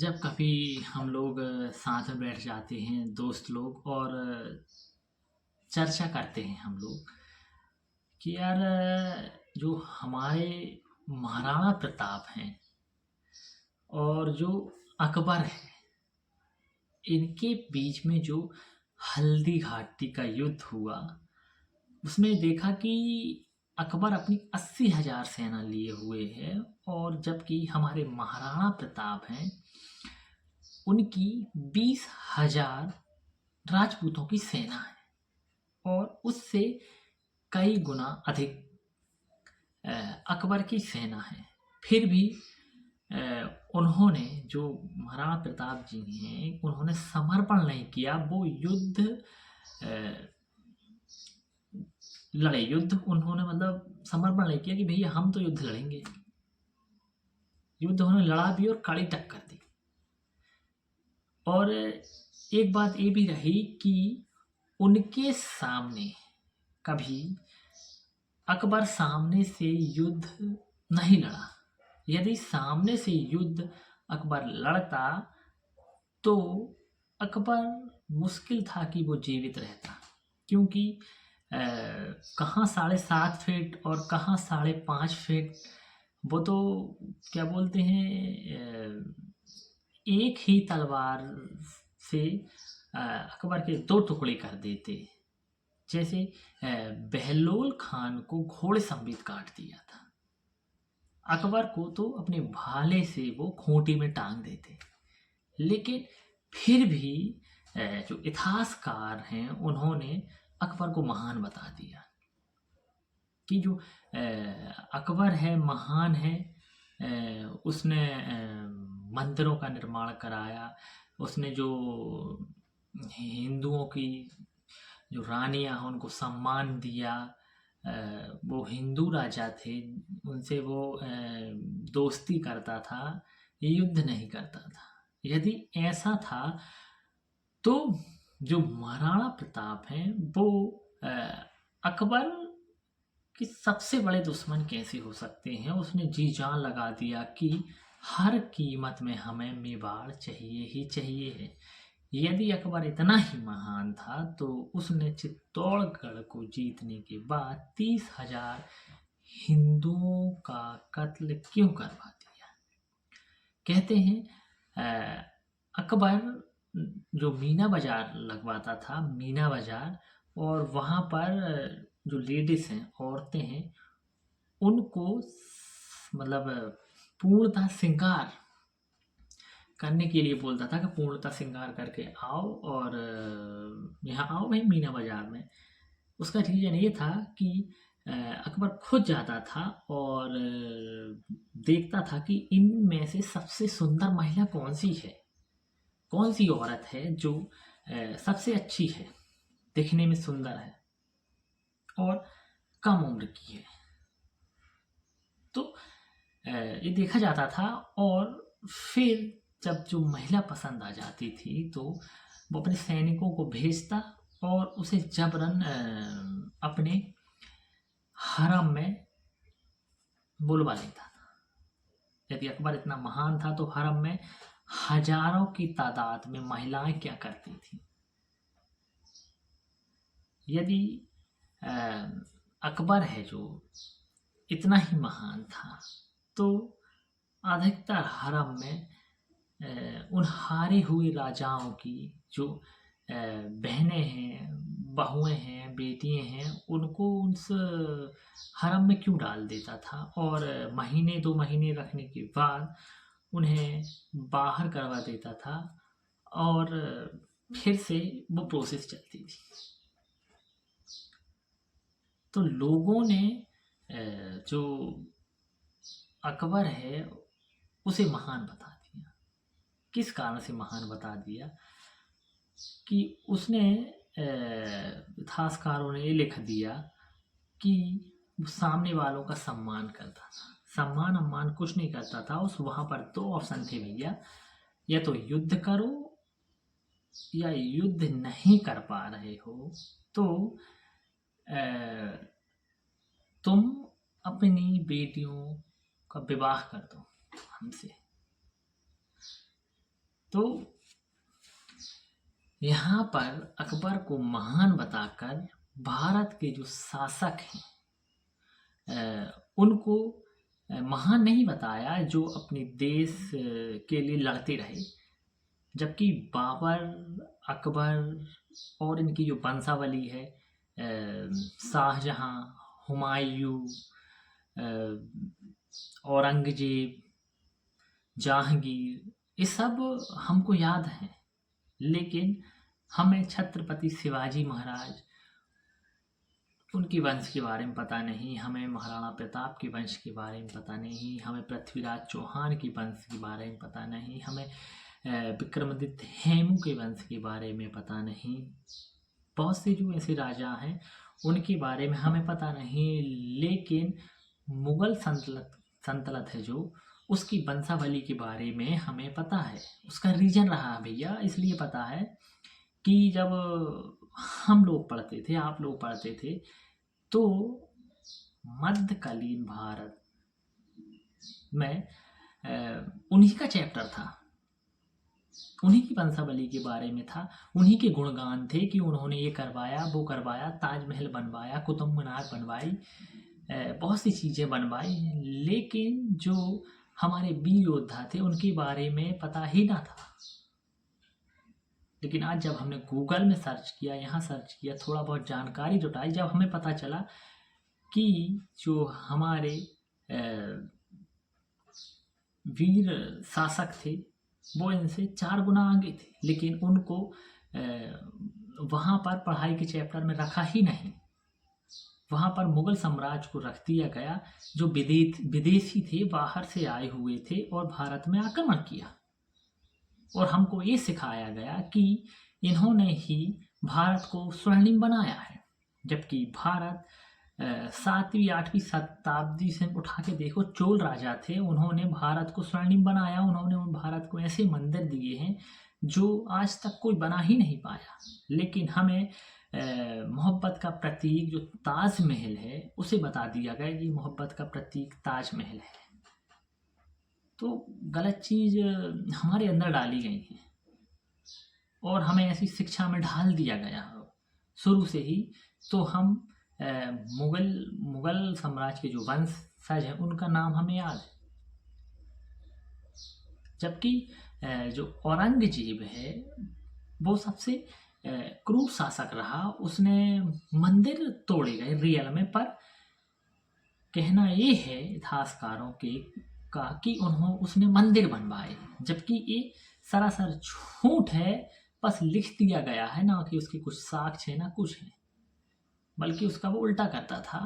जब कभी हम लोग साथ में बैठ जाते हैं दोस्त लोग और चर्चा करते हैं हम लोग कि यार जो हमारे महाराणा प्रताप हैं और जो अकबर है, इनके बीच में जो हल्दी घाटी का युद्ध हुआ, उसमें देखा कि अकबर अपनी 80,000 सेना लिए हुए है और जबकि हमारे महाराणा प्रताप हैं, उनकी 20,000 राजपूतों की सेना है और उससे कई गुना अधिक अकबर की सेना है। फिर भी उन्होंने, जो महाराणा प्रताप जी हैं, उन्होंने समर्पण नहीं किया। वो युद्ध लड़े, युद्ध उन्होंने मतलब समर्पण नहीं किया कि भैया हम तो युद्ध लड़ेंगे। युद्ध उन्होंने लड़ा भी और कड़ी टक्कर दी। और एक बात ये भी रही कि उनके सामने कभी अकबर सामने से युद्ध नहीं लड़ा। यदि सामने से युद्ध अकबर लड़ता तो अकबर मुश्किल था कि वो जीवित रहता, क्योंकि कहाँ 7.5 फीट और कहाँ 5.5 फीट, वो तो क्या बोलते हैं, एक ही तलवार से अकबर के 2 टुकड़े कर देते। जैसे बहलोल खान को घोड़े समेत काट दिया था, अकबर को तो अपने भाले से वो खूंटी में टांग देते। लेकिन फिर भी जो इतिहासकार हैं, उन्होंने अकबर को महान बता दिया कि जो अकबर है महान है। उसने मंदिरों का निर्माण कराया, उसने जो हिंदुओं की जो रानियां हैं उनको सम्मान दिया। वो हिंदू राजा थे, उनसे वो दोस्ती करता था, युद्ध नहीं करता था। यदि ऐसा था तो जो महाराणा प्रताप हैं वो अकबर के सबसे बड़े दुश्मन कैसे हो सकते हैं। उसने जी जान लगा दिया कि हर कीमत में हमें मेवाड़ चाहिए ही चाहिए है। यदि अकबर इतना ही महान था तो उसने चित्तौड़गढ़ को जीतने के बाद 30,000 हिंदुओं का कत्ल क्यों करवा दिया। कहते हैं अकबर जो मीना बाजार लगवाता था, मीना बाजार, और वहाँ पर जो लेडीज हैं, औरतें हैं, उनको मतलब पूर्णतः श्रृंगार करने के लिए बोलता था कि पूर्णतः श्रृंगार करके आओ और यहाँ आओ भाई मीना बाजार में। उसका रीजन ये था कि अकबर खुद जाता था और देखता था कि इनमें से सबसे सुंदर महिला कौन सी है, कौन सी औरत है जो सबसे अच्छी है, दिखने में सुंदर है और कम उम्र की है। तो ये देखा जाता था और फिर जब जो महिला पसंद आ जाती थी तो वो अपने सैनिकों को भेजता और उसे जबरन अपने हरम में बुलवा लेता था। यदि अकबर इतना महान था तो हरम में हजारों की तादाद में महिलाएं क्या करती थी। यदि अकबर है जो इतना ही महान था तो अधिकतर हरम में उन हारे हुए राजाओं की जो बहनें हैं, बहुएं हैं, बेटियां हैं, उनको उस हरम में क्यों डाल देता था और महीने 2 महीने रखने के बाद उन्हें बाहर करवा देता था और फिर से वो प्रोसेस चलती थी। तो लोगों ने जो अकबर है उसे महान बता दिया। किस कारण से महान बता दिया कि उसने इतिहासकारों ने ये लिख दिया कि वो सामने वालों का सम्मान करता था। सम्मान अम्मान कुछ नहीं करता था। उस वहाँ पर 2 ऑप्शन थे भैया, या तो युद्ध करो या युद्ध नहीं कर पा रहे हो तो तुम अपनी बेटियों का विवाह कर दो हमसे। तो यहाँ पर अकबर को महान बताकर भारत के जो शासक हैं उनको महान नहीं बताया, जो अपने देश के लिए लड़ते रहे। जबकि बाबर, अकबर और इनकी जो वंशावली है, शाहजहां, हुमायूं, औरंगजेब, जहांगीर, ये सब हमको याद हैं, लेकिन हमें छत्रपति शिवाजी महाराज, उनके वंश के बारे में पता नहीं, हमें महाराणा प्रताप के वंश के बारे में पता नहीं, हमें पृथ्वीराज चौहान के वंश के बारे में पता नहीं, हमें विक्रमादित्य हेमू के वंश के बारे में पता नहीं। बहुत से जो ऐसे राजा हैं उनके बारे में हमें पता नहीं, लेकिन मुगल सल्तनत है जो, उसकी वंशावली के बारे में हमें पता है। उसका रीजन रहा भैया, इसलिए पता है कि जब हम लोग पढ़ते थे, आप लोग पढ़ते थे, तो मध्यकालीन भारत में उन्हीं का चैप्टर था, उन्हीं की वंशावली के बारे में था, उन्हीं के गुणगान थे कि उन्होंने ये करवाया, वो करवाया, ताजमहल बनवाया, कुतुब मीनार बनवाई, बहुत सी चीज़ें बनवाई, लेकिन जो हमारे वीर योद्धा थे उनके बारे में पता ही ना था। लेकिन आज जब हमने गूगल में सर्च किया, यहाँ सर्च किया, थोड़ा बहुत जानकारी जुटाई, जब हमें पता चला कि जो हमारे वीर शासक थे वो इनसे 4 गुना आगे थे, लेकिन उनको वहाँ पर पढ़ाई के चैप्टर में रखा ही नहीं। वहाँ पर मुगल साम्राज्य को रख दिया गया, जो विदेशी थे, बाहर से आए हुए थे और भारत में आक्रमण किया, और हमको ये सिखाया गया कि इन्होंने ही भारत को स्वर्णिम बनाया है। जबकि भारत 7वीं 8वीं शताब्दी से उठा के देखो, चोल राजा थे, उन्होंने भारत को स्वर्णिम बनाया। उन्होंने भारत को ऐसे मंदिर दिए हैं जो आज तक कोई बना ही नहीं पाया। लेकिन हमें मोहब्बत का प्रतीक जो ताजमहल है उसे बता दिया गया कि मोहब्बत का प्रतीक ताजमहल है। तो गलत चीज़ हमारे अंदर डाली गई है और हमें ऐसी शिक्षा में ढाल दिया गया शुरू से ही। तो हम मुगल साम्राज्य के जो वंशज हैं उनका नाम हमें याद है। जबकि जो औरंगजेब है वो सबसे क्रूर शासक रहा, उसने मंदिर तोड़े गए रियल में, पर कहना ये है इतिहासकारों का कि उसने मंदिर बनवाए, जबकि ये सरासर झूठ है। बस लिख दिया गया है, ना कि उसके कुछ साक्ष्य है ना कुछ है, बल्कि उसका वो उल्टा करता था,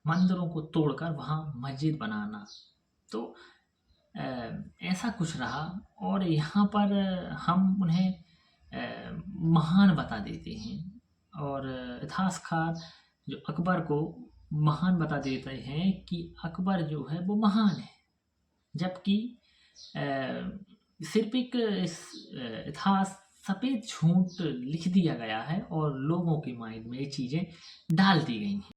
मंदिरों को तोड़कर वहाँ मस्जिद बनाना। तो ऐसा कुछ रहा, और यहाँ पर हम उन्हें महान बता देते हैं, और इतिहासकार जो अकबर को महान बता देते हैं कि अकबर जो है वो महान है, जबकि सिर्फ एक इतिहास सफ़ेद झूठ लिख दिया गया है और लोगों के माइंड में ये चीज़ें डाल दी गई हैं।